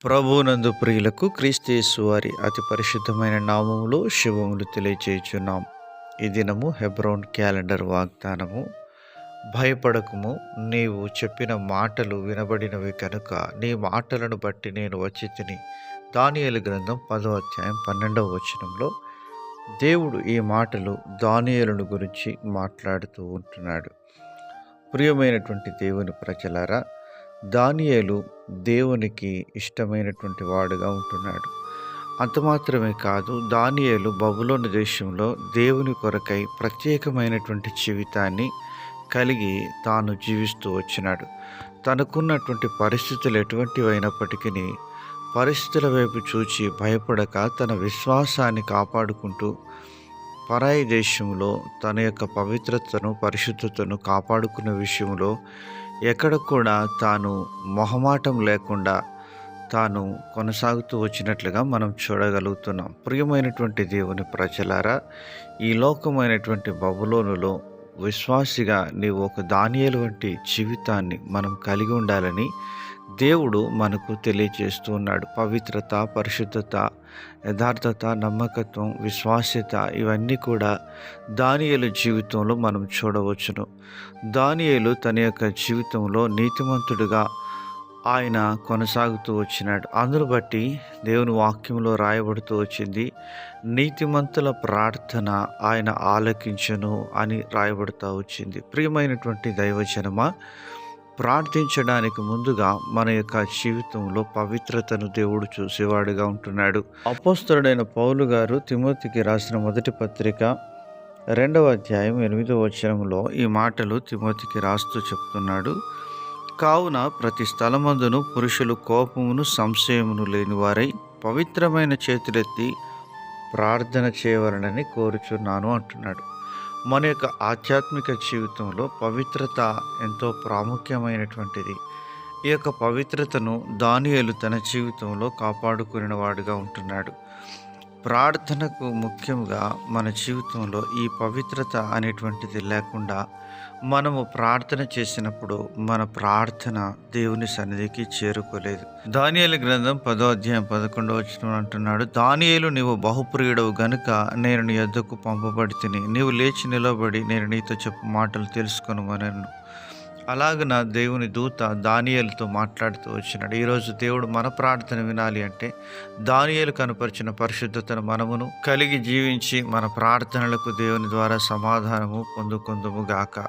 ప్రభువునందు ప్రియులకు క్రీస్తు యేసు వారి అతి పరిశుద్ధమైన నామములో శుభములు తెలియచేయుచున్నాం. ఈ దినము హెబ్రోన్ క్యాలెండర్ వాగ్దానము. భయపడకుము, నీవు చెప్పిన మాటలు వినబడినవి కనుక నీ మాటలను బట్టి నేను వచ్చి తిని. దానియేలు గ్రంథం 10వ అధ్యాయం 12వ వచనంలో దేవుడు ఈ మాటలు దానియేలును గురించి మాట్లాడుతూ ఉంటున్నాడు. ప్రియమైనటువంటి దేవుని ప్రజలారా, దానియేలు దేవునికి ఇష్టమైనటువంటి వాడుగా ఉంటున్నాడు. అంత మాత్రమే కాదు, దానియేలు బబులోను దేశంలో దేవుని కొరకై ప్రత్యేకమైనటువంటి జీవితాన్ని కలిగి తాను జీవిస్తూ వచ్చినాడు. తనకున్నటువంటి పరిస్థితులు ఎటువంటివైనప్పటికీ పరిస్థితుల వైపు చూచి భయపడక తన విశ్వాసాన్ని కాపాడుకుంటూ పరాయి దేశంలో తన యొక్క పవిత్రతను, పరిశుద్ధతను కాపాడుకునే విషయంలో ఎక్కడ కూడా తాను మొహమాటం లేకుండా తాను కొనసాగుతూ వచ్చినట్లుగా మనం చూడగలుగుతున్నాం. ప్రియమైనటువంటి దేవుని ప్రజలారా, ఈ లోకమైనటువంటి బబులోనులో విశ్వాసిగా నీవు ఒక దానియేలు వంటి జీవితాన్ని మనం కలిగి ఉండాలని దేవుడు మనకు తెలియజేస్తూ ఉన్నాడు. పవిత్రత, పరిశుద్ధత, యథార్థత, నమ్మకత్వం, విశ్వాస్యత ఇవన్నీ కూడా దానియేలు జీవితంలో మనం చూడవచ్చును. దానియేలు తన యొక్క జీవితంలో నీతిమంతుడిగా ఆయన కొనసాగుతూ వచ్చినాడు. అందును బట్టి దేవుని వాక్యంలో రాయబడుతూ వచ్చింది, నీతిమంతుల ప్రార్థన ఆయన ఆలకించును అని రాయబడుతూ వచ్చింది. ప్రియమైనటువంటి దైవజనమా, ప్రార్థించడానికి ముందుగా మన యొక్క జీవితంలో పవిత్రతను దేవుడు చూసేవాడుగా ఉంటున్నాడు. అపోస్తలుడైన పౌలు గారు తిమోతికి రాసిన మొదటి పత్రిక 2వ అధ్యాయం 8వ వచనంలో ఈ మాటలు తిమోతికి రాస్తూ చెప్తున్నాడు. కావున ప్రతి స్థలమందును పురుషులు కోపమును సంశయమును లేనివారై పవిత్రమైన చేతులెత్తి ప్రార్థన చేయవలనని కోరుచున్నాను అంటున్నాడు. మన యొక్క ఆధ్యాత్మిక జీవితంలో పవిత్రత ఎంతో ప్రాముఖ్యమైనటువంటిది. ఈ యొక్క పవిత్రతను దానియేలు తన జీవితంలో కాపాడుకునే వాడుగా ఉంటున్నాడు. ప్రార్థనకు ముఖ్యంగా మన జీవితంలో ఈ పవిత్రత అనేటువంటిది లేకుండా మనము ప్రార్థన చేసినప్పుడు మన ప్రార్థన దేవుని సన్నిధికి చేరుకోలేదు. దానియేలు గ్రంథం 10వ అధ్యాయం 11వ వచనం అంటున్నాడు, దానియేలు నీవు బహుప్రియుడవు గనుక నేను నీ యొద్దకు పంపబడి తిని, నీవు లేచి నిలబడి నేను నీతో చెప్పు మాటలు తెలుసుకొనుమనెను. అలాగన దేవుని దూత దానియేలుతో మాట్లాడుతూ వచ్చినాడు. ఈరోజు దేవుడు మన ప్రార్థన వినాలి అంటే దానియేలు కనపరిచిన పరిశుద్ధతను మనమును కలిగి జీవించి మన ప్రార్థనలకు దేవుని ద్వారా సమాధానము పొందుకొందుము గాక.